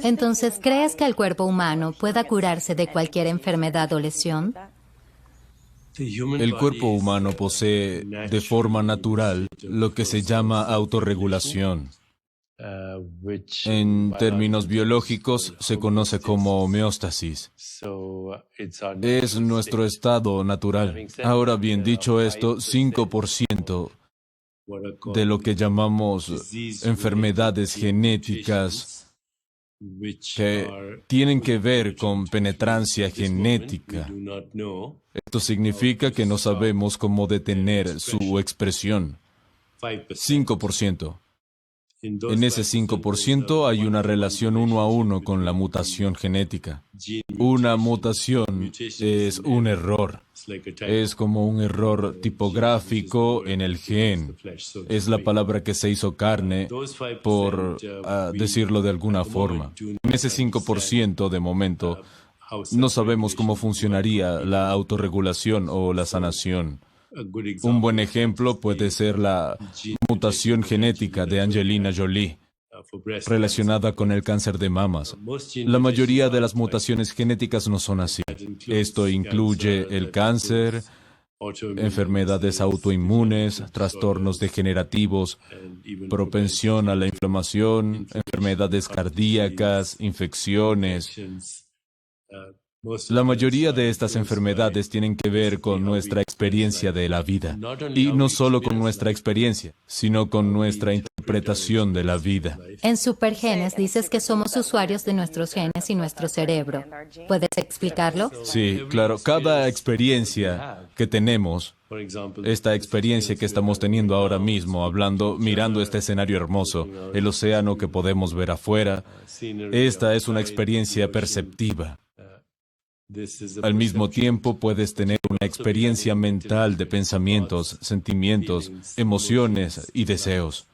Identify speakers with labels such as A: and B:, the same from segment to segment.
A: Entonces, ¿crees que el cuerpo humano pueda curarse de cualquier enfermedad o lesión?
B: El cuerpo humano posee de forma natural lo que se llama autorregulación. En términos biológicos se conoce como homeostasis. Es nuestro estado natural. Ahora bien, dicho esto, 5% de lo que llamamos enfermedades genéticas que tienen que ver con penetrancia genética. Esto significa que no sabemos cómo detener su expresión. 5%. En ese 5% hay una relación 1 a 1 con la mutación genética. Una mutación es un error. Es como un error tipográfico en el gen. Es la palabra que se hizo carne, por decirlo de alguna forma. En ese 5% de momento, no sabemos cómo funcionaría la autorregulación o la sanación. Un buen ejemplo puede ser la mutación genética de Angelina Jolie, relacionada con el cáncer de mamas. La mayoría de las mutaciones genéticas no son así. Esto incluye el cáncer, enfermedades autoinmunes, trastornos degenerativos, propensión a la inflamación, enfermedades cardíacas, infecciones. La mayoría de estas enfermedades tienen que ver con nuestra experiencia de la vida. Y no solo con nuestra experiencia, sino con nuestra interpretación de la vida.
A: En Supergenes dices que somos usuarios de nuestros genes y nuestro cerebro. ¿Puedes explicarlo?
B: Sí, claro. Cada experiencia que tenemos, esta experiencia que estamos teniendo ahora mismo, mirando este escenario hermoso, el océano que podemos ver afuera, esta es una experiencia perceptiva. Al mismo tiempo, puedes tener una experiencia mental de pensamientos, sentimientos, emociones y deseos.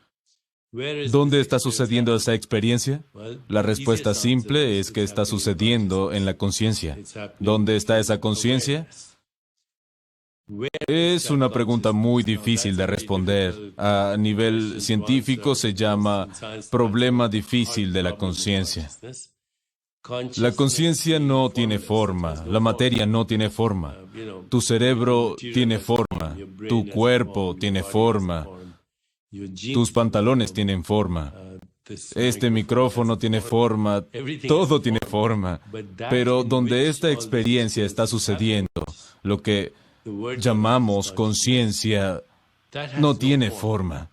B: ¿Dónde está sucediendo esa experiencia? La respuesta simple es que está sucediendo en la conciencia. ¿Dónde está esa conciencia? Es una pregunta muy difícil de responder. A nivel científico se llama problema difícil de la conciencia. La conciencia no tiene forma, la materia no tiene forma. Tu cerebro tiene forma, tu cuerpo tiene forma, tus pantalones tienen forma, este micrófono tiene forma, todo tiene forma. Pero donde esta experiencia está sucediendo, lo que llamamos conciencia, no tiene forma.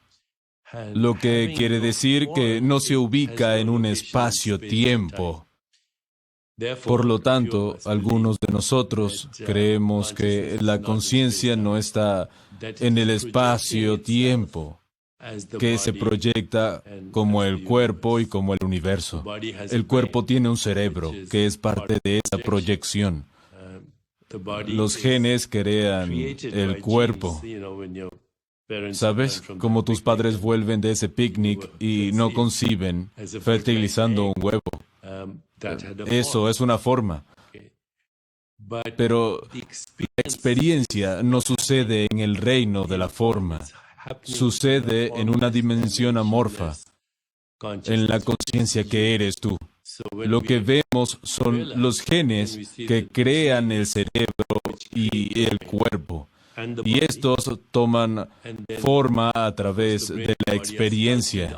B: Lo que quiere decir que no se ubica en un espacio-tiempo. Por lo tanto, algunos de nosotros creemos que la conciencia no está en el espacio-tiempo, que se proyecta como el cuerpo y como el universo. El cuerpo tiene un cerebro, que es parte de esa proyección. Los genes crean el cuerpo. ¿Sabes? Como tus padres vuelven de ese picnic y no conciben fertilizando un huevo. Eso es una forma. Pero la experiencia no sucede en el reino de la forma. Sucede en una dimensión amorfa, en la conciencia que eres tú. Lo que vemos son los genes que crean el cerebro y el cuerpo. Y estos toman forma a través de la experiencia.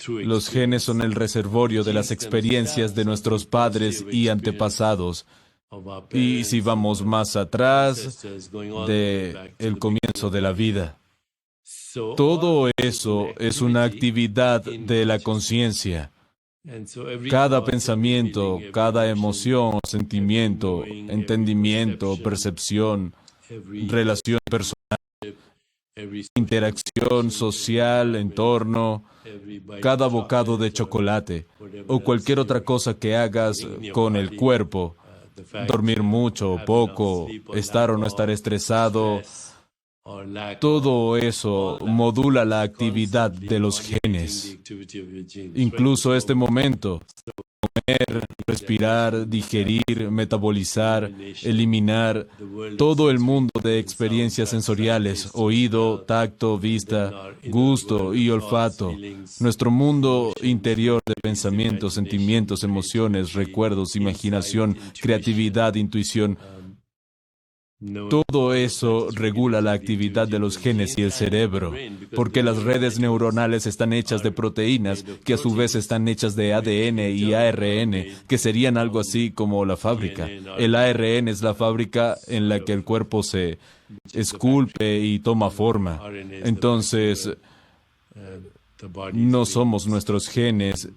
B: Los genes son el reservorio de las experiencias de nuestros padres y antepasados. Y si vamos más atrás, de el comienzo de la vida. Todo eso es una actividad de la conciencia. Cada pensamiento, cada emoción, sentimiento, entendimiento, percepción, relación personal, interacción social, entorno, cada bocado de chocolate o cualquier otra cosa que hagas con el cuerpo, dormir mucho o poco, estar o no estar estresado, todo eso modula la actividad de los genes. Incluso este momento respirar, digerir, metabolizar, eliminar todo el mundo de experiencias sensoriales, oído, tacto, vista, gusto y olfato, nuestro mundo interior de pensamientos, sentimientos, emociones, recuerdos, imaginación, creatividad, intuición. Todo eso regula la actividad de los genes y el cerebro, porque las redes neuronales están hechas de proteínas, que a su vez están hechas de ADN y ARN, que serían algo así como la fábrica. El ARN es la fábrica en la que el cuerpo se esculpe y toma forma. Entonces, no somos nuestros genes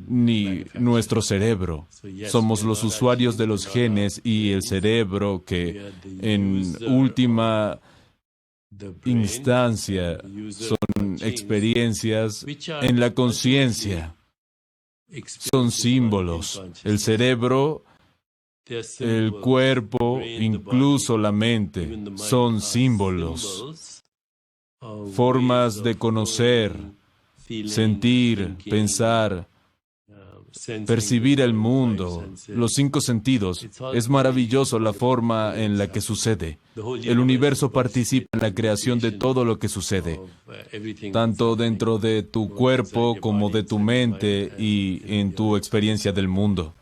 B: ni nuestro cerebro. Somos los usuarios de los genes y el cerebro que, en última instancia, son experiencias en la conciencia. Son símbolos. El cerebro, el cuerpo, incluso la mente, son símbolos. Formas de conocer, sentir, pensar, percibir el mundo, los 5 sentidos. Es maravilloso la forma en la que sucede. El universo participa en la creación de todo lo que sucede, tanto dentro de tu cuerpo como de tu mente y en tu experiencia del mundo.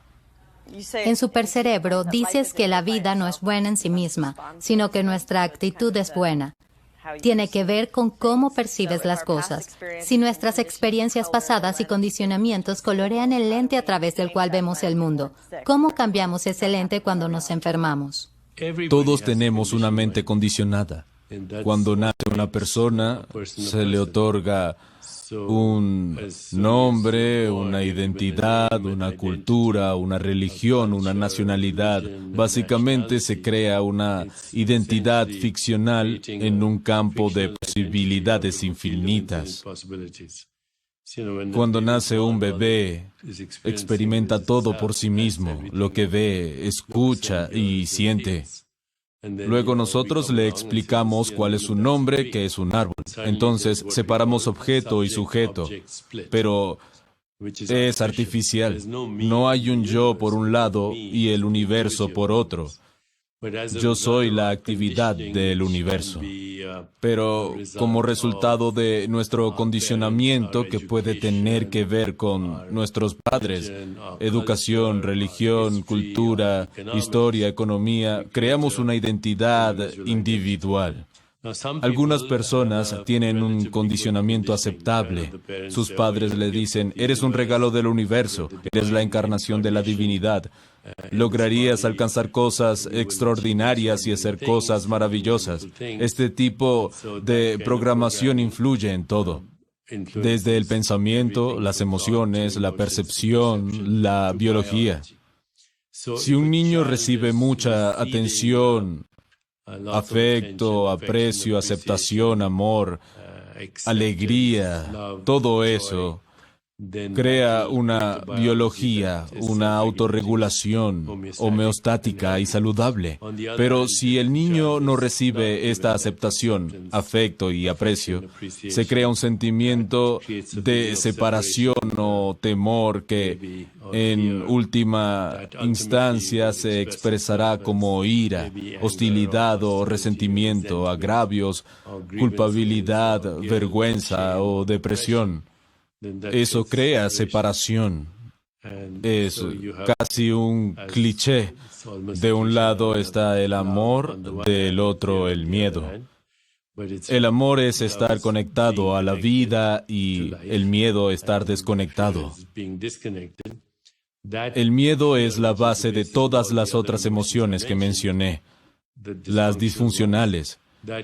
A: En Supercerebro dices que la vida no es buena en sí misma, sino que nuestra actitud es buena. Tiene que ver con cómo percibes las cosas. Si nuestras experiencias pasadas y condicionamientos colorean el lente a través del cual vemos el mundo, ¿cómo cambiamos ese lente cuando nos enfermamos?
B: Todos tenemos una mente condicionada. Cuando nace una persona, se le otorga un nombre, una identidad, una cultura, una religión, una nacionalidad. Básicamente se crea una identidad ficcional en un campo de posibilidades infinitas. Cuando nace un bebé, experimenta todo por sí mismo, lo que ve, escucha y siente. Luego nosotros le explicamos cuál es su nombre, qué es un árbol. Entonces separamos objeto y sujeto, pero es artificial. No hay un yo por un lado y el universo por otro. Yo soy la actividad del universo. Pero como resultado de nuestro condicionamiento que puede tener que ver con nuestros padres, educación, religión, cultura, historia, economía, creamos una identidad individual. Algunas personas tienen un condicionamiento aceptable. Sus padres le dicen, eres un regalo del universo, eres la encarnación de la divinidad. Lograrías alcanzar cosas extraordinarias y hacer cosas maravillosas. Este tipo de programación influye en todo. Desde el pensamiento, las emociones, la percepción, la biología. Si un niño recibe mucha atención, afecto, aprecio, aceptación, amor, alegría, todo eso crea una biología, una autorregulación homeostática y saludable. Pero si el niño no recibe esta aceptación, afecto y aprecio, se crea un sentimiento de separación o temor que en última instancia se expresará como ira, hostilidad o resentimiento, agravios, culpabilidad, vergüenza o depresión. Eso crea separación. Es casi un cliché. De un lado está el amor, del otro el miedo. El amor es estar conectado a la vida y el miedo estar desconectado. El miedo es la base de todas las otras emociones que mencioné. Las disfuncionales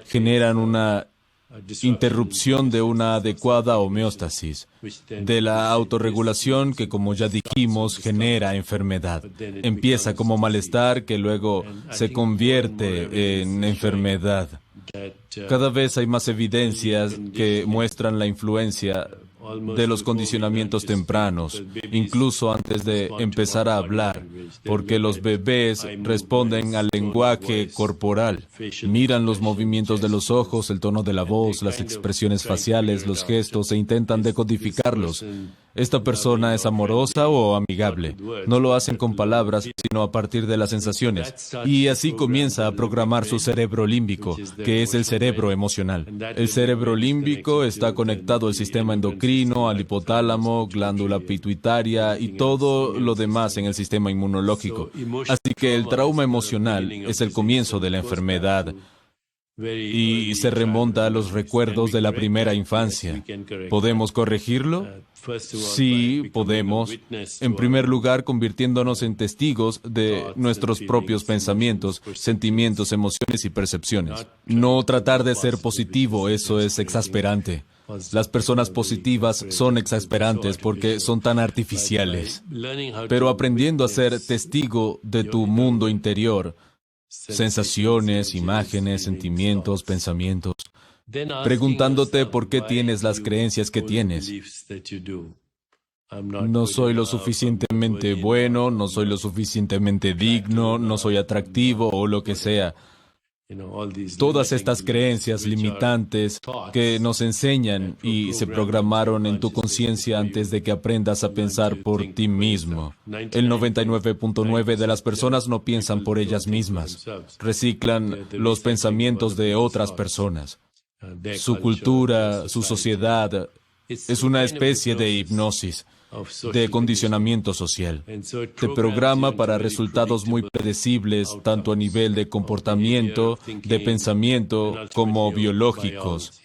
B: generan una interrupción de una adecuada homeostasis, de la autorregulación que, como ya dijimos, genera enfermedad. Empieza como malestar que luego se convierte en enfermedad. Cada vez hay más evidencias que muestran la influencia de los condicionamientos tempranos, incluso antes de empezar a hablar, porque los bebés responden al lenguaje corporal, miran los movimientos de los ojos, el tono de la voz, las expresiones faciales, los gestos e intentan decodificarlos. ¿Esta persona es amorosa o amigable? No lo hacen con palabras, sino a partir de las sensaciones. Y así comienza a programar su cerebro límbico, que es el cerebro emocional. El cerebro límbico está conectado al sistema endocrino, al hipotálamo, glándula pituitaria y todo lo demás en el sistema inmunológico. Así que el trauma emocional es el comienzo de la enfermedad y se remonta a los recuerdos de la primera infancia. ¿Podemos corregirlo? Sí, podemos. En primer lugar, convirtiéndonos en testigos de nuestros propios pensamientos, sentimientos, emociones y percepciones. No tratar de ser positivo, eso es exasperante. Las personas positivas son exasperantes porque son tan artificiales. Pero aprendiendo a ser testigo de tu mundo interior, sensaciones, imágenes, sentimientos, pensamientos, preguntándote por qué tienes las creencias que tienes. No soy lo suficientemente bueno, no soy lo suficientemente digno, no soy atractivo o lo que sea. Todas estas creencias limitantes que nos enseñan y se programaron en tu conciencia antes de que aprendas a pensar por ti mismo. El 99.9% de las personas no piensan por ellas mismas. Reciclan los pensamientos de otras personas. Su cultura, su sociedad, es una especie de hipnosis, de condicionamiento social. Te programa para resultados muy predecibles, tanto a nivel de comportamiento, de pensamiento, como biológicos.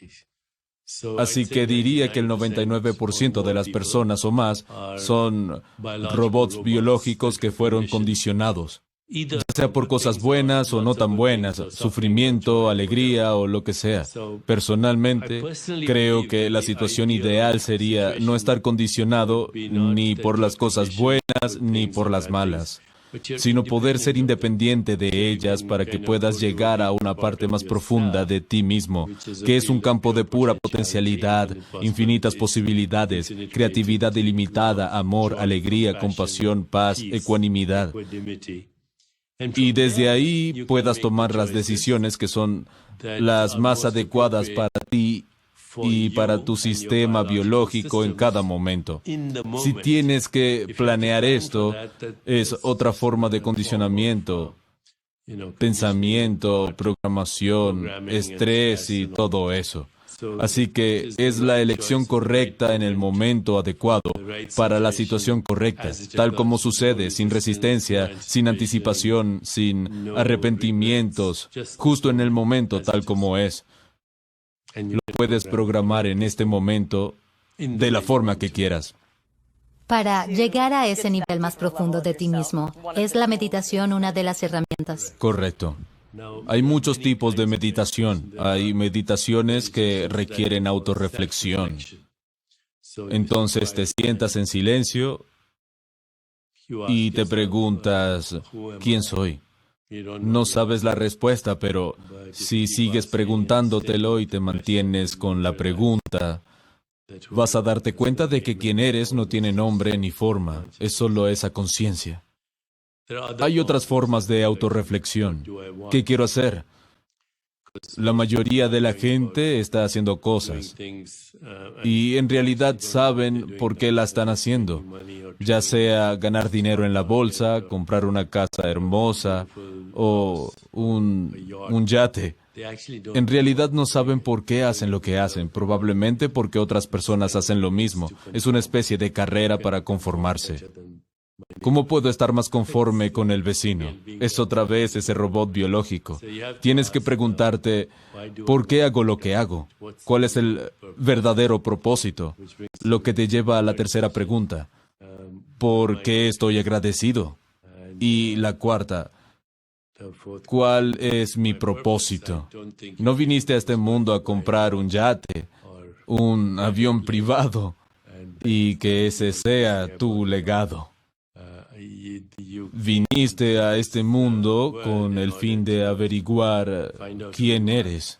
B: Así que diría que el 99% de las personas o más son robots biológicos que fueron condicionados. Ya sea por cosas buenas o no tan buenas, sufrimiento, alegría o lo que sea. Personalmente, creo que la situación ideal sería no estar condicionado ni por las cosas buenas ni por las malas, sino poder ser independiente de ellas para que puedas llegar a una parte más profunda de ti mismo, que es un campo de pura potencialidad, infinitas posibilidades, creatividad ilimitada, amor, alegría, compasión, paz, ecuanimidad. Y desde ahí puedas tomar las decisiones que son las más adecuadas para ti y para tu sistema biológico en cada momento. Si tienes que planear esto, es otra forma de condicionamiento, pensamiento, programación, estrés y todo eso. Así que es la elección correcta en el momento adecuado para la situación correcta, tal como sucede, sin resistencia, sin anticipación, sin arrepentimientos, justo en el momento tal como es. Lo puedes programar en este momento de la forma que quieras.
A: Para llegar a ese nivel más profundo de ti mismo, ¿es la meditación una de las herramientas?
B: Correcto. Hay muchos tipos de meditación. Hay meditaciones que requieren autorreflexión. Entonces te sientas en silencio y te preguntas, ¿quién soy? No sabes la respuesta, pero si sigues preguntándotelo y te mantienes con la pregunta, vas a darte cuenta de que quien eres no tiene nombre ni forma, es solo esa conciencia. Hay otras formas de autorreflexión. ¿Qué quiero hacer? La mayoría de la gente está haciendo cosas y en realidad saben por qué la están haciendo, ya sea ganar dinero en la bolsa, comprar una casa hermosa o un yate. En realidad no saben por qué hacen lo que hacen, probablemente porque otras personas hacen lo mismo. Es una especie de carrera para conformarse. ¿Cómo puedo estar más conforme con el vecino? Es otra vez ese robot biológico. Tienes que preguntarte, ¿por qué hago lo que hago? ¿Cuál es el verdadero propósito? Lo que te lleva a la tercera pregunta. ¿Por qué estoy agradecido? Y la cuarta, ¿cuál es mi propósito? No viniste a este mundo a comprar un yate, un avión privado, y que ese sea tu legado. Viniste a este mundo con el fin de averiguar quién eres.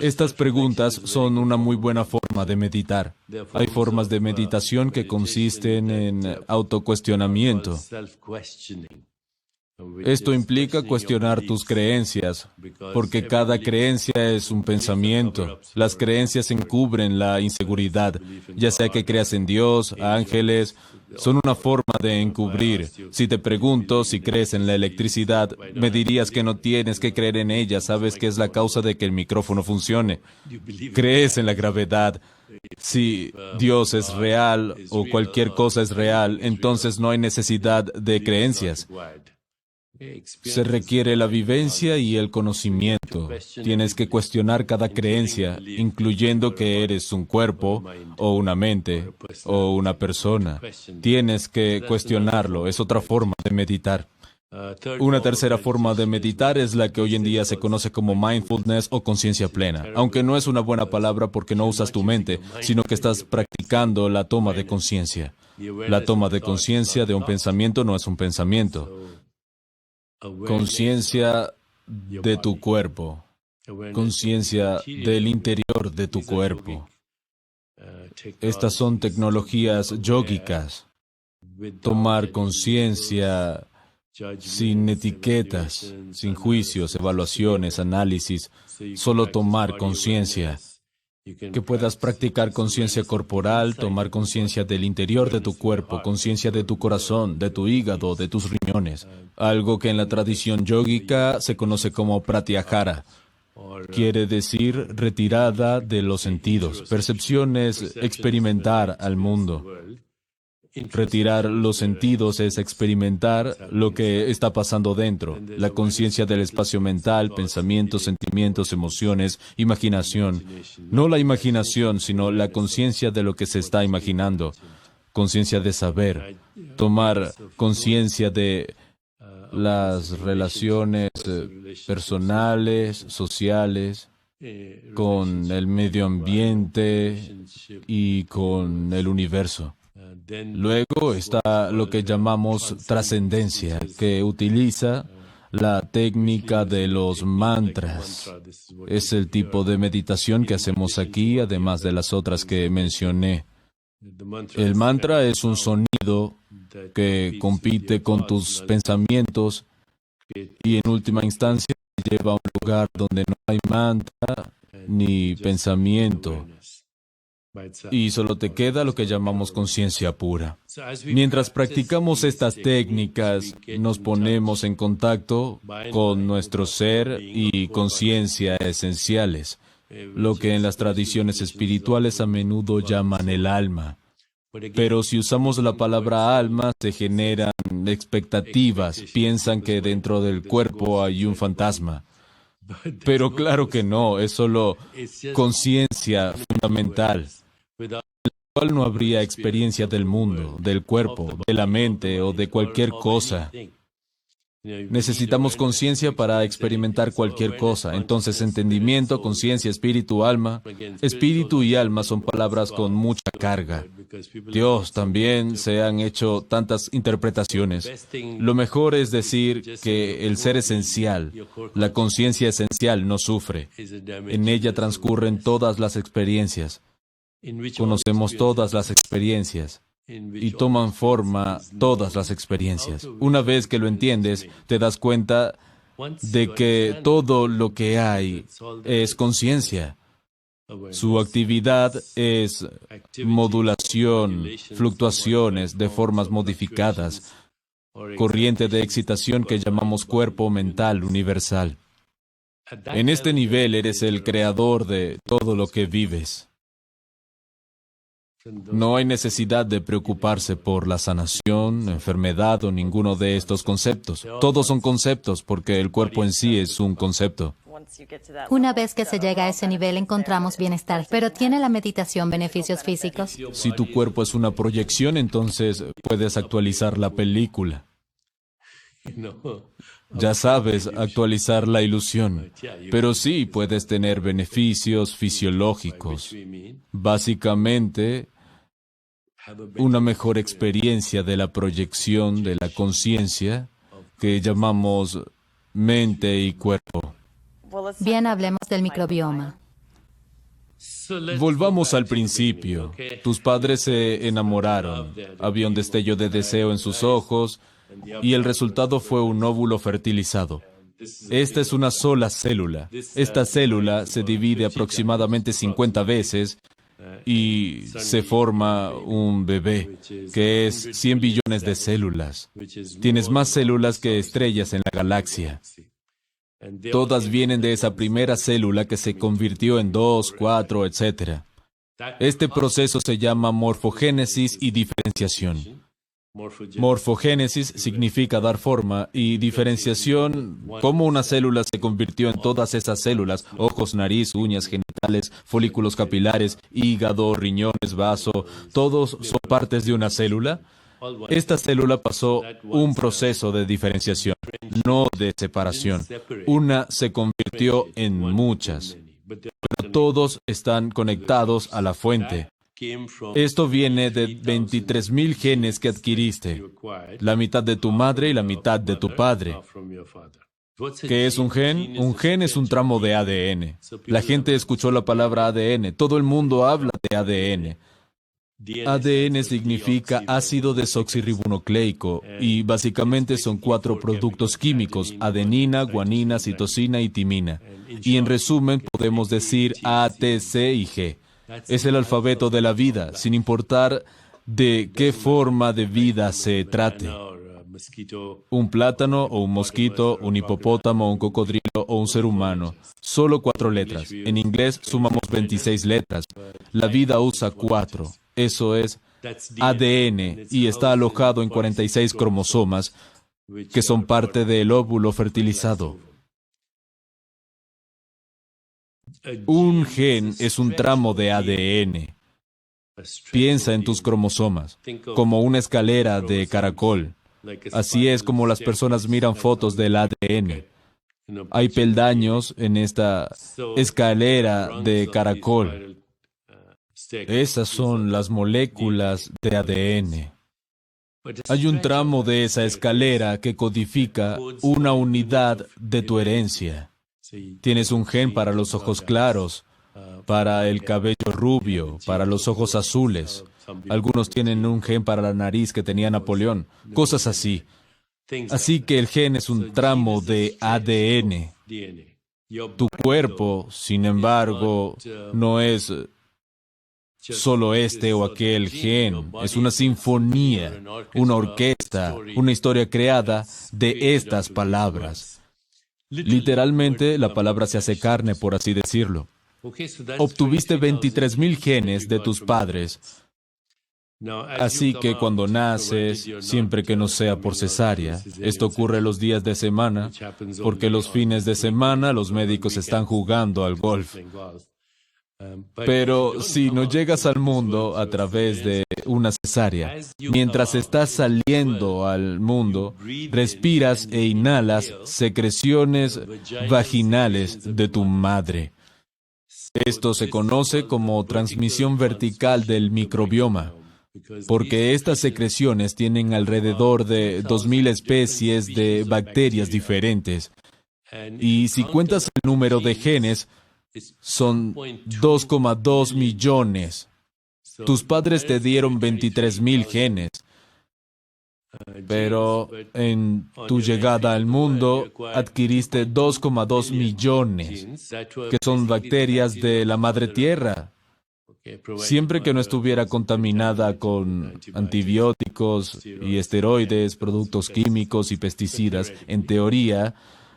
B: Estas preguntas son una muy buena forma de meditar. Hay formas de meditación que consisten en autocuestionamiento. Esto implica cuestionar tus creencias, porque cada creencia es un pensamiento. Las creencias encubren la inseguridad, ya sea que creas en Dios, ángeles, son una forma de encubrir. Si te pregunto si crees en la electricidad, me dirías que no tienes que creer en ella, sabes que es la causa de que el micrófono funcione. Crees en la gravedad. Si Dios es real o cualquier cosa es real, entonces no hay necesidad de creencias. Se requiere la vivencia y el conocimiento. Tienes que cuestionar cada creencia, incluyendo que eres un cuerpo, o una mente, o una persona. Tienes que cuestionarlo. Es otra forma de meditar. Una tercera forma de meditar es la que hoy en día se conoce como mindfulness o conciencia plena, aunque no es una buena palabra porque no usas tu mente, sino que estás practicando la toma de conciencia. La toma de conciencia de un pensamiento no es un pensamiento. Conciencia de tu cuerpo, conciencia del interior de tu cuerpo. Estas son tecnologías yógicas. Tomar conciencia sin etiquetas, sin juicios, evaluaciones, análisis, solo tomar conciencia. Que puedas practicar conciencia corporal, tomar conciencia del interior de tu cuerpo, conciencia de tu corazón, de tu hígado, de tus riñones. Algo que en la tradición yógica se conoce como pratyahara. Quiere decir retirada de los sentidos. Percepción es experimentar al mundo. Retirar los sentidos es experimentar lo que está pasando dentro. La conciencia del espacio mental, pensamientos, sentimientos, emociones, imaginación. No la imaginación, sino la conciencia de lo que se está imaginando. Conciencia de saber. Tomar conciencia de las relaciones personales, sociales, con el medio ambiente y con el universo. Luego está lo que llamamos trascendencia, que utiliza la técnica de los mantras. Es el tipo de meditación que hacemos aquí, además de las otras que mencioné. El mantra es un sonido que compite con tus pensamientos y en última instancia te lleva a un lugar donde no hay mantra ni pensamiento. Y solo te queda lo que llamamos conciencia pura. Mientras practicamos estas técnicas, nos ponemos en contacto con nuestro ser y conciencia esenciales, lo que en las tradiciones espirituales a menudo llaman el alma. Pero si usamos la palabra alma, se generan expectativas, piensan que dentro del cuerpo hay un fantasma. Pero claro que no, es solo conciencia fundamental. Cual no habría experiencia del mundo, del cuerpo, de la mente o de cualquier cosa. Necesitamos conciencia para experimentar cualquier cosa. Entonces, entendimiento, conciencia, espíritu, alma. Espíritu y alma son palabras con mucha carga. Dios, también se han hecho tantas interpretaciones. Lo mejor es decir que el ser esencial, la conciencia esencial no sufre. En ella transcurren todas las experiencias. Conocemos todas las experiencias y toman forma todas las experiencias. Una vez que lo entiendes, te das cuenta de que todo lo que hay es conciencia. Su actividad es modulación, fluctuaciones de formas modificadas, corriente de excitación que llamamos cuerpo mental universal. En este nivel eres el creador de todo lo que vives. No hay necesidad de preocuparse por la sanación, enfermedad o ninguno de estos conceptos. Todos son conceptos porque el cuerpo en sí es un concepto.
A: Una vez que se llega a ese nivel encontramos bienestar, pero ¿tiene la meditación beneficios físicos?
B: Si tu cuerpo es una proyección, entonces puedes actualizar la película. Ya sabes, actualizar la ilusión. Pero sí puedes tener beneficios fisiológicos. Básicamente, una mejor experiencia de la proyección de la conciencia que llamamos mente y cuerpo.
A: Bien, hablemos del microbioma.
B: Volvamos al principio. Tus padres se enamoraron. Había un destello de deseo en sus ojos. y el resultado fue un óvulo fertilizado. Esta es una sola célula. Esta célula se divide aproximadamente 50 veces y se forma un bebé, que es 100 billones de células. Tienes más células que estrellas en la galaxia. Todas vienen de esa primera célula que se convirtió en 2, 4, etc. Este proceso se llama morfogénesis y diferenciación. Morfogénesis significa dar forma y diferenciación, cómo una célula se convirtió en todas esas células, ojos, nariz, uñas, genitales, folículos capilares, hígado, riñones, vaso, todos son partes de una célula. Esta célula pasó un proceso de diferenciación, no de separación. Una se convirtió en muchas, pero todos están conectados a la fuente. Esto viene de 23,000 genes que adquiriste, la mitad de tu madre y la mitad de tu padre. ¿Qué es un gen? Un gen es un tramo de ADN. La gente escuchó la palabra ADN. Todo el mundo habla de ADN. ADN significa ácido desoxirribonucleico y básicamente son 4 productos químicos: adenina, guanina, citosina y timina. Y en resumen podemos decir A, T, C y G. Es el alfabeto de la vida, sin importar de qué forma de vida se trate. Un plátano o un mosquito, un hipopótamo, un cocodrilo o un ser humano. Solo 4 letras. En inglés sumamos 26 letras. La vida usa 4. Eso es ADN y está alojado en 46 cromosomas que son parte del óvulo fertilizado. Un gen es un tramo de ADN. Piensa en tus cromosomas, como una escalera de caracol. Así es como las personas miran fotos del ADN. Hay peldaños en esta escalera de caracol. Esas son las moléculas de ADN. Hay un tramo de esa escalera que codifica una unidad de tu herencia. Tienes un gen para los ojos claros, para el cabello rubio, para los ojos azules. Algunos tienen un gen para la nariz que tenía Napoleón, cosas así. Así que el gen es un tramo de ADN. Tu cuerpo, sin embargo, no es solo este o aquel gen. Es una sinfonía, una orquesta, una historia creada de estas palabras. Literalmente, la palabra se hace carne, por así decirlo. Obtuviste 23,000 genes de tus padres. Así que cuando naces, siempre que no sea por cesárea, esto ocurre los días de semana, porque los fines de semana los médicos están jugando al golf. Pero si no llegas al mundo a través de una cesárea, mientras estás saliendo al mundo, respiras e inhalas secreciones vaginales de tu madre. Esto se conoce como transmisión vertical del microbioma, porque estas secreciones tienen alrededor de 2,000 especies de bacterias diferentes. Y si cuentas el número de genes, son 2,2 millones. Tus padres te dieron 23,000 genes. Pero en tu llegada al mundo adquiriste 2,2 millones, que son bacterias de la madre tierra. Siempre que no estuviera contaminada con antibióticos y esteroides, productos químicos y pesticidas, en teoría,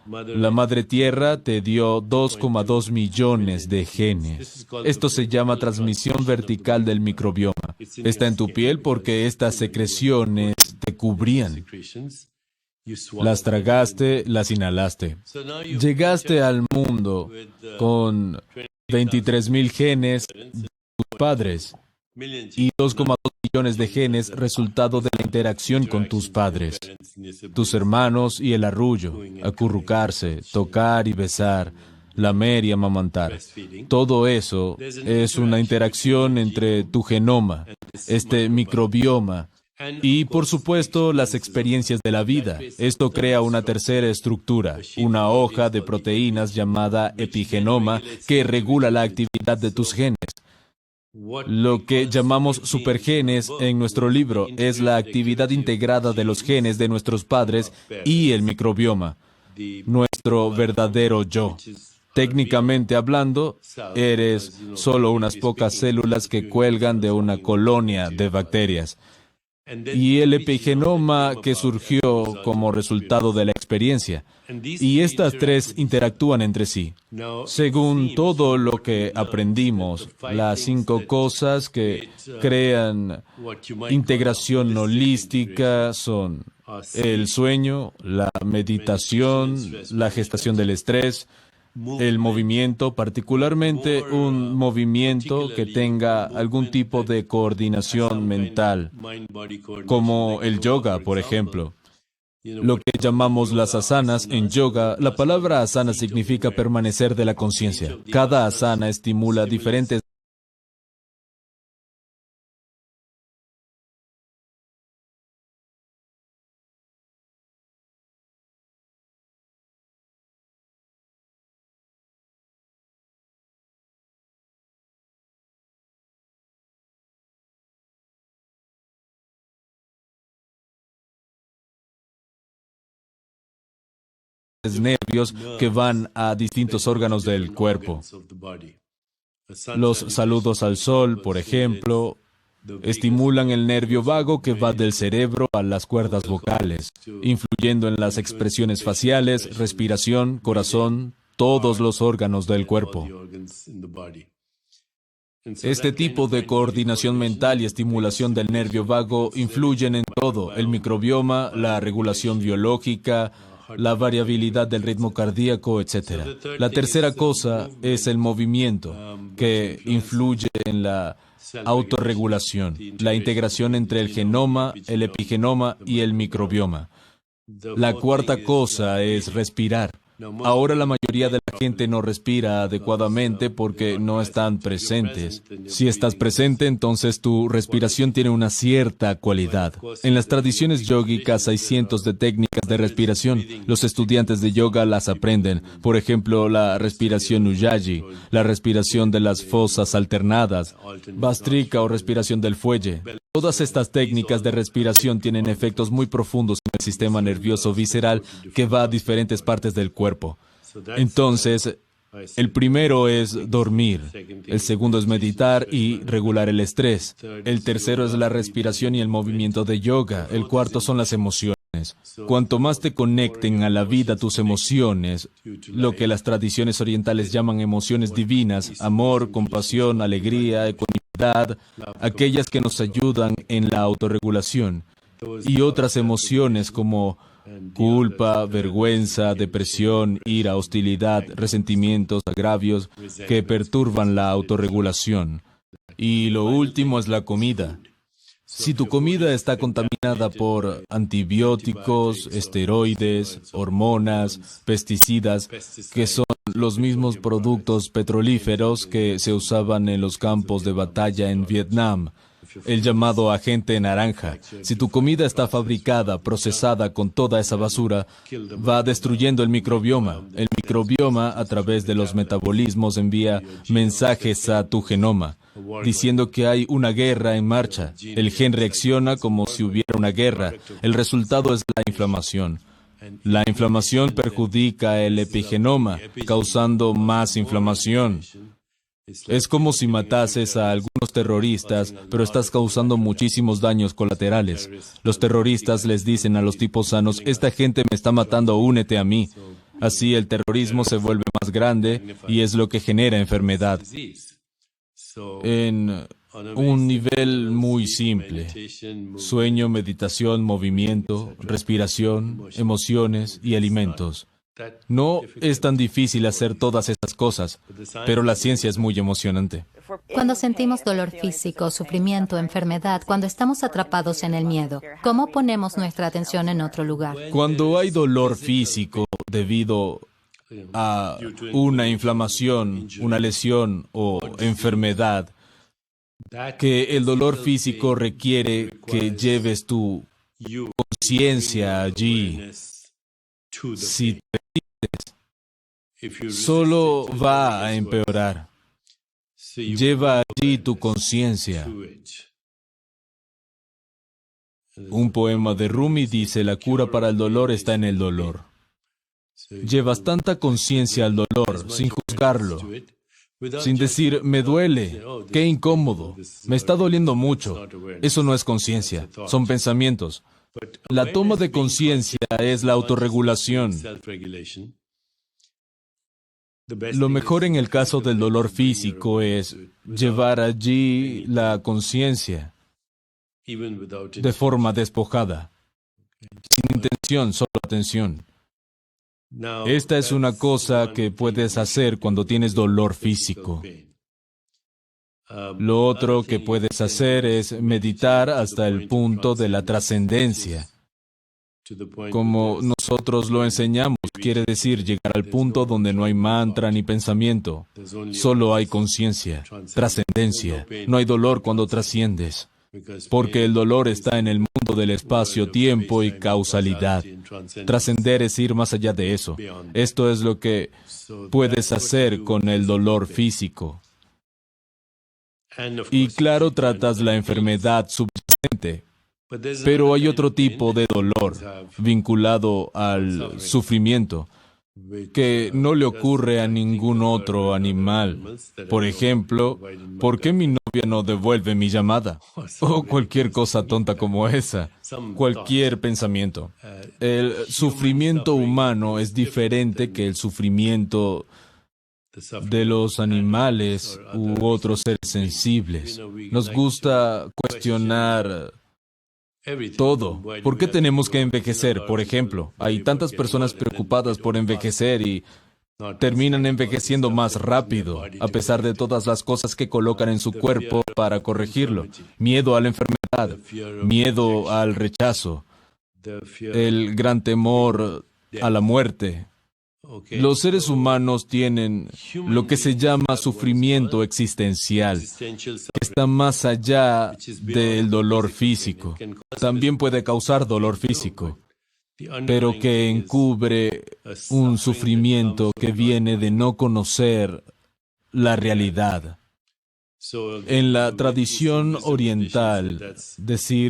B: la madre tierra te dio 2,2 millones de genes. Esto se llama transmisión vertical del microbioma. Está en tu piel porque estas secreciones te cubrían. Las tragaste, las inhalaste. Llegaste al mundo con 23,000 genes de tus padres y 2,2 millones de genes resultado de la interacción con tus padres, tus hermanos y el arrullo, acurrucarse, tocar y besar, lamer y amamantar. Todo eso es una interacción entre tu genoma, este microbioma, y, por supuesto, las experiencias de la vida. Esto crea una tercera estructura, una hoja de proteínas llamada epigenoma que regula la actividad de tus genes. Lo que llamamos supergenes en nuestro libro es la actividad integrada de los genes de nuestros padres y el microbioma, nuestro verdadero yo. Técnicamente hablando, eres solo unas pocas células que cuelgan de una colonia de bacterias. Y el epigenoma que surgió como resultado de la experiencia. Y estas tres interactúan entre sí. Según todo lo que aprendimos, las 5 cosas que crean integración holística son el sueño, la meditación, la gestación del estrés, el movimiento, particularmente un movimiento que tenga algún tipo de coordinación mental, como el yoga, por ejemplo. Lo que llamamos las asanas en yoga, la palabra asana significa permanecer de la conciencia. Cada asana estimula diferentes nervios que van a distintos órganos del cuerpo. Los saludos al sol, por ejemplo, estimulan el nervio vago que va del cerebro a las cuerdas vocales, influyendo en las expresiones faciales, respiración, corazón, todos los órganos del cuerpo. Este tipo de coordinación mental y estimulación del nervio vago influyen en todo, el microbioma, la regulación biológica, la variabilidad del ritmo cardíaco, etc. La tercera cosa es el movimiento, que influye en la autorregulación, la integración entre el genoma, el epigenoma y el microbioma. La cuarta cosa es respirar. Ahora la mayoría de la gente no respira adecuadamente porque no están presentes. Si estás presente, entonces tu respiración tiene una cierta cualidad. En las tradiciones yógicas hay cientos de técnicas de respiración. Los estudiantes de yoga las aprenden. Por ejemplo, la respiración Ujjayi, la respiración de las fosas alternadas, Bhastrika o respiración del fuelle. Todas estas técnicas de respiración tienen efectos muy profundos en el sistema nervioso visceral que va a diferentes partes del cuerpo. Entonces, el primero es dormir, el segundo es meditar y regular el estrés, el tercero es la respiración y el movimiento de yoga, el cuarto son las emociones. Cuanto más te conecten a la vida tus emociones, lo que las tradiciones orientales llaman emociones divinas, amor, compasión, alegría, ecuanimidad, aquellas que nos ayudan en la autorregulación, y otras emociones como culpa, vergüenza, depresión, ira, hostilidad, resentimientos, agravios, que perturban la autorregulación. Y lo último es la comida. Si tu comida está contaminada por antibióticos, esteroides, hormonas, pesticidas, que son los mismos productos petrolíferos que se usaban en los campos de batalla en Vietnam, el llamado agente naranja. Si tu comida está fabricada, procesada con toda esa basura, va destruyendo el microbioma. El microbioma, a través de los metabolismos, envía mensajes a tu genoma, diciendo que hay una guerra en marcha. El gen reacciona como si hubiera una guerra. El resultado es la inflamación. La inflamación perjudica el epigenoma, causando más inflamación. Es como si matases a algunos terroristas, pero estás causando muchísimos daños colaterales. Los terroristas les dicen a los tipos sanos, esta gente me está matando, únete a mí. Así el terrorismo se vuelve más grande y es lo que genera enfermedad. En un nivel muy simple: sueño, meditación, movimiento, respiración, emociones y alimentos. No es tan difícil hacer todas estas cosas, pero la ciencia es muy emocionante.
A: Cuando sentimos dolor físico, sufrimiento, enfermedad, cuando estamos atrapados en el miedo, ¿cómo ponemos nuestra atención en otro lugar?
B: Cuando hay dolor físico debido a una inflamación, una lesión o enfermedad, que el dolor físico requiere que lleves tu conciencia allí. Si solo va a empeorar. Lleva allí tu conciencia. Un poema de Rumi dice: la cura para el dolor está en el dolor. Llevas tanta conciencia al dolor, sin juzgarlo, sin decir, me duele, qué incómodo, me está doliendo mucho. Eso no es conciencia, son pensamientos. La toma de conciencia es la autorregulación. Lo mejor en el caso del dolor físico es llevar allí la conciencia de forma despojada, sin intención, solo atención. Esta es una cosa que puedes hacer cuando tienes dolor físico. Lo otro que puedes hacer es meditar hasta el punto de la trascendencia. Como nosotros lo enseñamos, quiere decir llegar al punto donde no hay mantra ni pensamiento. Solo hay conciencia, trascendencia. No hay dolor cuando trasciendes. Porque el dolor está en el mundo del espacio, tiempo y causalidad. Trascender es ir más allá de eso. Esto es lo que puedes hacer con el dolor físico. Y claro, tratas la enfermedad subyacente. Pero hay otro tipo de dolor vinculado al sufrimiento que no le ocurre a ningún otro animal. Por ejemplo, ¿por qué mi novia no devuelve mi llamada? O cualquier cosa tonta como esa. Cualquier pensamiento. El sufrimiento humano es diferente que el sufrimiento de los animales u otros seres sensibles. Nos gusta cuestionar todo. ¿Por qué tenemos que envejecer? Por ejemplo, hay tantas personas preocupadas por envejecer y terminan envejeciendo más rápido, a pesar de todas las cosas que colocan en su cuerpo para corregirlo. Miedo a la enfermedad, miedo al rechazo, el gran temor a la muerte. Los seres humanos tienen lo que se llama sufrimiento existencial, que está más allá del dolor físico. También puede causar dolor físico, pero que encubre un sufrimiento que viene de no conocer la realidad. En la tradición oriental, decir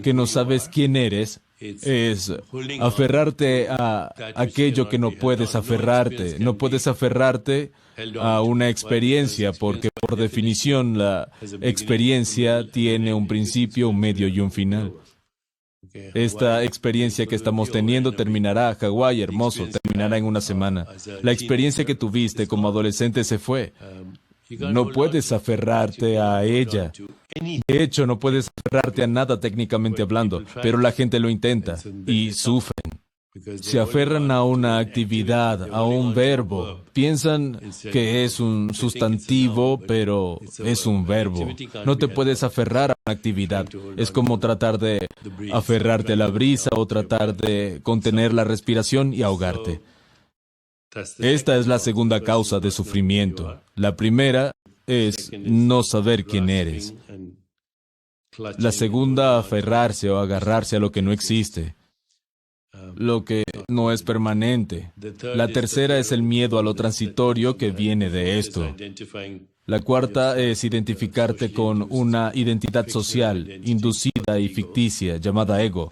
B: que no sabes quién eres es aferrarte a aquello que no puedes aferrarte. No puedes aferrarte a una experiencia porque, por definición, la experiencia tiene un principio, un medio y un final. Esta experiencia que estamos teniendo terminará. Hawái, hermoso, terminará en una semana. La experiencia que tuviste como adolescente se fue. No puedes aferrarte a ella. De hecho, no puedes aferrarte a nada técnicamente hablando, pero la gente lo intenta y sufren. Se aferran a una actividad, a un verbo. Piensan que es un sustantivo, pero es un verbo. No te puedes aferrar a una actividad. Es como tratar de aferrarte a la brisa o tratar de contener la respiración y ahogarte. Esta es la segunda causa de sufrimiento. La primera es no saber quién eres. La segunda, aferrarse o agarrarse a lo que no existe, lo que no es permanente. La tercera es el miedo a lo transitorio que viene de esto. La cuarta es identificarte con una identidad social, inducida y ficticia, llamada ego.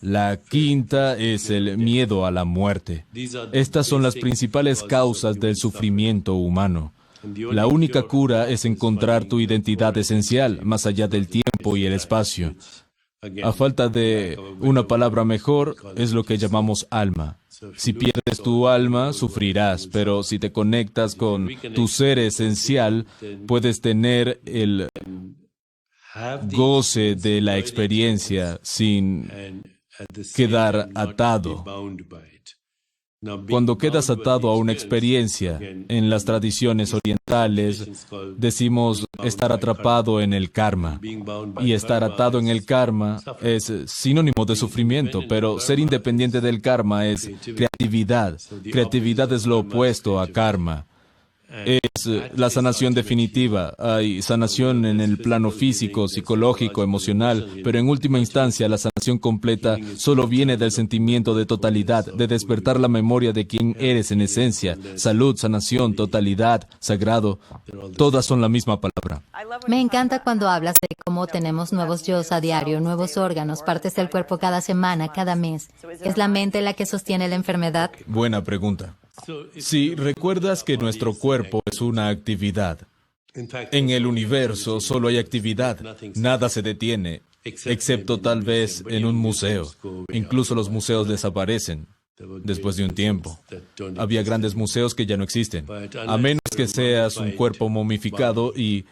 B: La quinta es el miedo a la muerte. Estas son las principales causas del sufrimiento humano. La única cura es encontrar tu identidad esencial, más allá del tiempo y el espacio. A falta de una palabra mejor, es lo que llamamos alma. Si pierdes tu alma, sufrirás, pero si te conectas con tu ser esencial, puedes tener el goce de la experiencia sin quedar atado. Cuando quedas atado a una experiencia, en las tradiciones orientales, decimos estar atrapado en el karma. Y estar atado en el karma es sinónimo de sufrimiento, pero ser independiente del karma es creatividad. Creatividad es lo opuesto a karma. es la sanación definitiva. Hay sanación en el plano físico, psicológico, emocional, pero en última instancia la sanación completa solo viene del sentimiento de totalidad, de despertar la memoria de quién eres en esencia. Salud, sanación, totalidad, sagrado, todas son la misma palabra.
A: Me encanta cuando hablas de cómo tenemos nuevos yos a diario, nuevos órganos, partes del cuerpo cada semana, cada mes. ¿Es la mente la que sostiene la enfermedad?
B: Buena pregunta. Si recuerdas que nuestro cuerpo es una actividad, en el universo solo hay actividad, nada se detiene, excepto tal vez en un museo. Incluso los museos desaparecen después de un tiempo. Había grandes museos que ya no existen, a menos que seas un cuerpo momificado y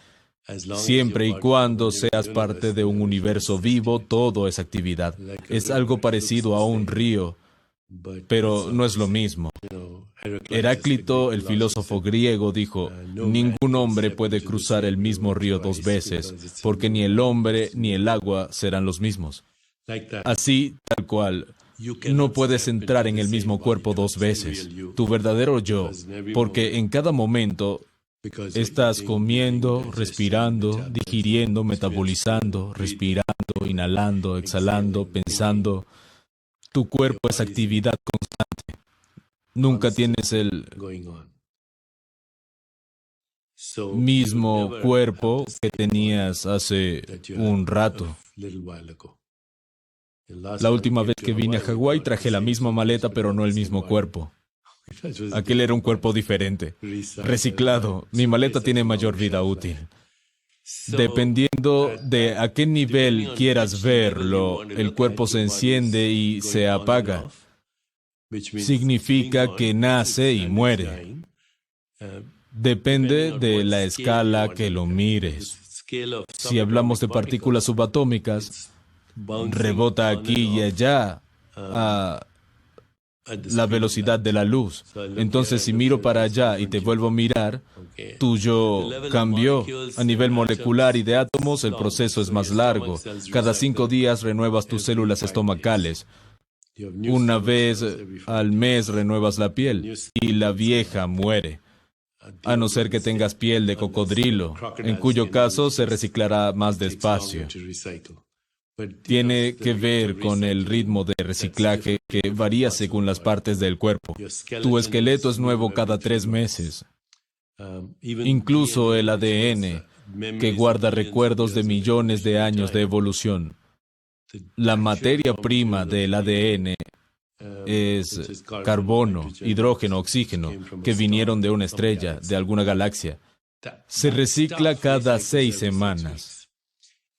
B: siempre y cuando seas parte de un universo vivo, todo es actividad. Es algo parecido a un río, pero no es lo mismo. Heráclito, el filósofo griego, dijo, ningún hombre puede cruzar el mismo río dos veces, porque ni el hombre ni el agua serán los mismos. Así, tal cual, no puedes entrar en el mismo cuerpo dos veces, tu verdadero yo, porque en cada momento estás comiendo, respirando, digiriendo, metabolizando, respirando, inhalando, exhalando, pensando. Tu cuerpo es actividad constante. Nunca tienes el mismo cuerpo que tenías hace un rato. La última vez que vine a Hawái traje la misma maleta, pero no el mismo cuerpo. Aquel era un cuerpo diferente, reciclado. Mi maleta tiene mayor vida útil. Dependiendo de a qué nivel quieras verlo, el cuerpo se enciende y se apaga. Significa que nace y muere. Depende de la escala que lo mires. Si hablamos de partículas subatómicas, rebota aquí y allá a la velocidad de la luz. Entonces, si miro para allá y te vuelvo a mirar, tu yo cambió. A nivel molecular y de átomos, el proceso es más largo. Cada 5 días renuevas tus células estomacales. Una vez al mes renuevas la piel y la vieja muere. A no ser que tengas piel de cocodrilo, en cuyo caso se reciclará más despacio. Tiene que ver con el ritmo de reciclaje que varía según las partes del cuerpo. Tu esqueleto es nuevo cada 3 meses. Incluso el ADN, que guarda recuerdos de millones de años de evolución. La materia prima del ADN es carbono, hidrógeno, oxígeno, que vinieron de una estrella, de alguna galaxia. Se recicla cada 6 semanas.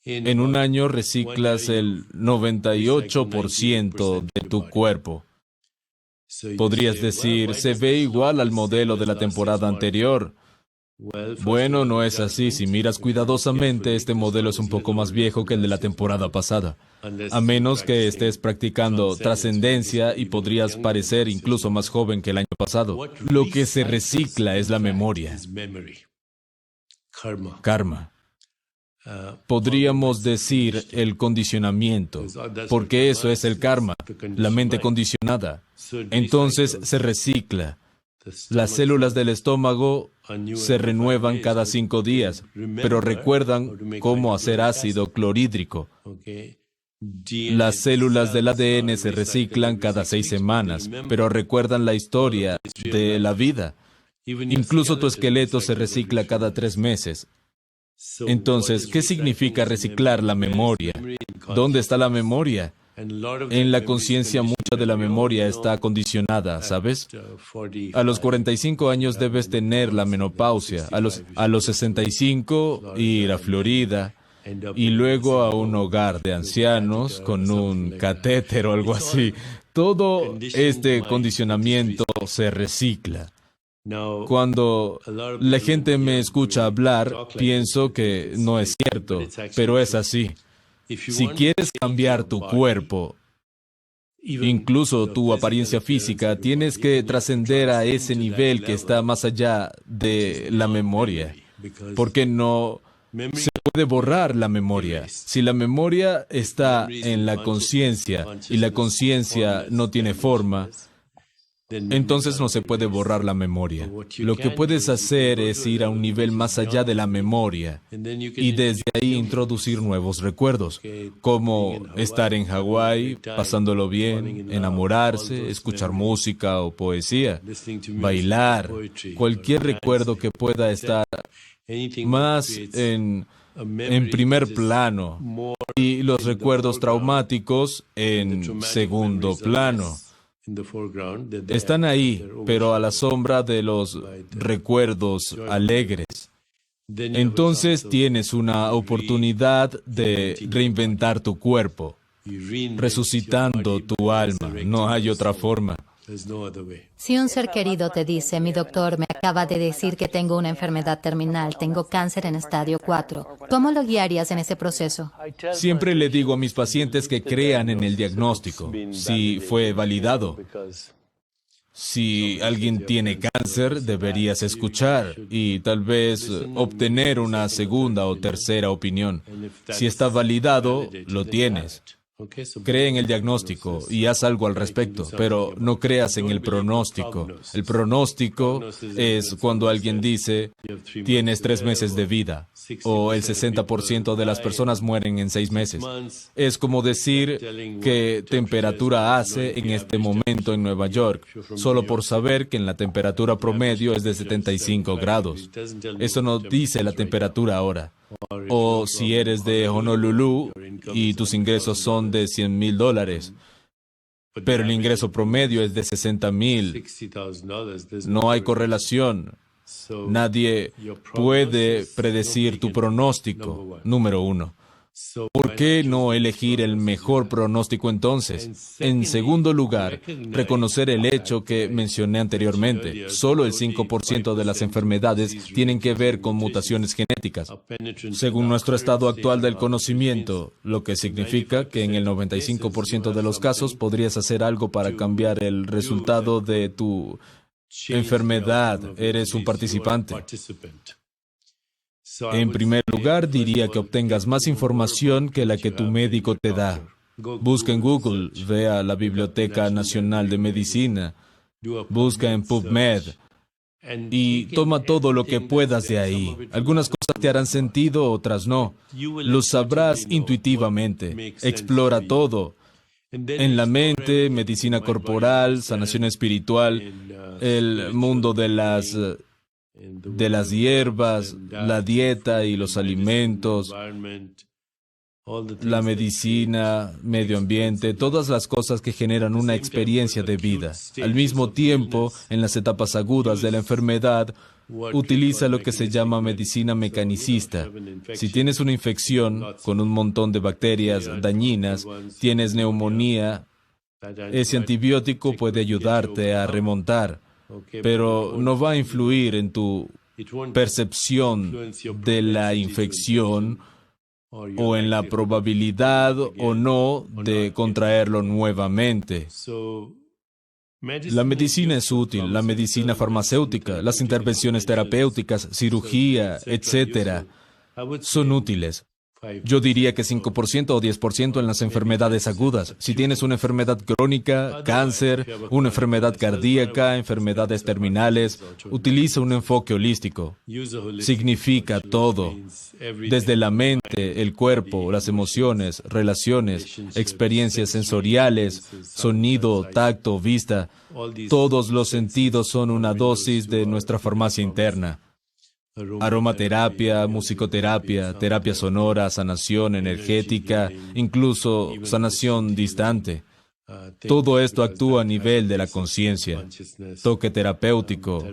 B: En un año reciclas el 98% de tu cuerpo. Podrías decir, se ve igual al modelo de la temporada anterior. Bueno, no es así. Si miras cuidadosamente, este modelo es un poco más viejo que el de la temporada pasada. A menos que estés practicando trascendencia y podrías parecer incluso más joven que el año pasado. Lo que se recicla es la memoria. Karma. Podríamos decir el condicionamiento, porque eso es el karma, la mente condicionada. Entonces se recicla. Las células del estómago se renuevan cada 5 días, pero recuerdan cómo hacer ácido clorhídrico. Las células del ADN se reciclan cada 6 semanas, pero recuerdan la historia de la vida. Incluso tu esqueleto se recicla cada 3 meses. Entonces, ¿qué significa reciclar la memoria? ¿Dónde está la memoria? En la conciencia mucha de la memoria está condicionada, ¿sabes? A los 45 años debes tener la menopausia, a los 65 ir a Florida y luego a un hogar de ancianos con un catéter o algo así. Todo este condicionamiento se recicla. Cuando la gente me escucha hablar, pienso que no es cierto, pero es así. Si quieres cambiar tu cuerpo, incluso tu apariencia física, tienes que trascender a ese nivel que está más allá de la memoria, porque no se puede borrar la memoria. Si la memoria está en la conciencia y la conciencia no tiene forma, entonces no se puede borrar la memoria. Lo que puedes hacer es ir a un nivel más allá de la memoria y desde ahí introducir nuevos recuerdos, como estar en Hawái, pasándolo bien, enamorarse, escuchar música o poesía, bailar, cualquier recuerdo que pueda estar más en primer plano y los recuerdos traumáticos en segundo plano. Están ahí, pero a la sombra de los recuerdos alegres. Entonces tienes una oportunidad de reinventar tu cuerpo, resucitando tu alma. No hay otra forma.
A: Si un ser querido te dice, mi doctor me acaba de decir que tengo una enfermedad terminal, tengo cáncer en estadio 4, ¿cómo lo guiarías en ese proceso?
B: Siempre le digo a mis pacientes que crean en el diagnóstico, si fue validado. Si alguien tiene cáncer, deberías escuchar y tal vez obtener una segunda o tercera opinión. Si está validado, lo tienes. Cree en el diagnóstico y haz algo al respecto, pero no creas en el pronóstico. El pronóstico es cuando alguien dice, tienes 3 meses de vida, o el 60% de las personas mueren en 6 meses. Es como decir qué temperatura hace en este momento en Nueva York, solo por saber que en la temperatura promedio es de 75 grados. Eso no dice la temperatura ahora. O si eres de Honolulu y tus ingresos son de $100,000, pero el ingreso promedio es de $60,000. No hay correlación. Nadie puede predecir tu pronóstico, número 1. ¿Por qué no elegir el mejor pronóstico entonces? En segundo lugar, reconocer el hecho que mencioné anteriormente. Solo el 5% de las enfermedades tienen que ver con mutaciones genéticas, según nuestro estado actual del conocimiento, lo que significa que en el 95% de los casos podrías hacer algo para cambiar el resultado de tu enfermedad. Eres un participante. En primer lugar, diría que obtengas más información que la que tu médico te da. Busca en Google, ve a la Biblioteca Nacional de Medicina, busca en PubMed y toma todo lo que puedas de ahí. Algunas cosas te harán sentido, otras no. Lo sabrás intuitivamente. Explora todo. En la mente, medicina corporal, sanación espiritual, el mundo de las hierbas, la dieta y los alimentos, la medicina, medio ambiente, todas las cosas que generan una experiencia de vida. Al mismo tiempo, en las etapas agudas de la enfermedad, utiliza lo que se llama medicina mecanicista. Si tienes una infección con un montón de bacterias dañinas, tienes neumonía, ese antibiótico puede ayudarte a remontar, pero no va a influir en tu percepción de la infección o en la probabilidad o no de contraerlo nuevamente. La medicina es útil, la medicina farmacéutica, las intervenciones terapéuticas, cirugía, etc., son útiles. Yo diría que 5% o 10% en las enfermedades agudas. Si tienes una enfermedad crónica, cáncer, una enfermedad cardíaca, enfermedades terminales, utiliza un enfoque holístico. Significa todo, desde la mente, el cuerpo, las emociones, relaciones, experiencias sensoriales, sonido, tacto, vista. Todos los sentidos son una dosis de nuestra farmacia interna. Aromaterapia, musicoterapia, terapia sonora, sanación energética, incluso sanación distante. Todo esto actúa a nivel de la conciencia. Toque terapéutico,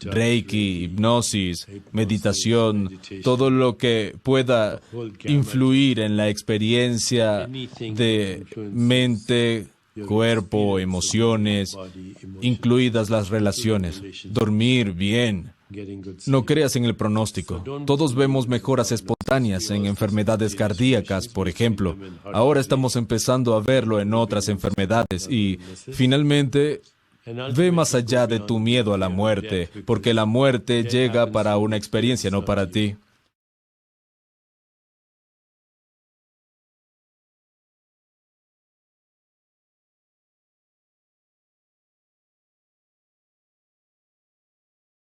B: reiki, hipnosis, meditación, todo lo que pueda influir en la experiencia de mente, cuerpo, emociones, incluidas las relaciones. Dormir bien. No creas en el pronóstico. Todos vemos mejoras espontáneas en enfermedades cardíacas, por ejemplo. Ahora estamos empezando a verlo en otras enfermedades y, finalmente, ve más allá de tu miedo a la muerte, porque la muerte llega para una experiencia, no para ti.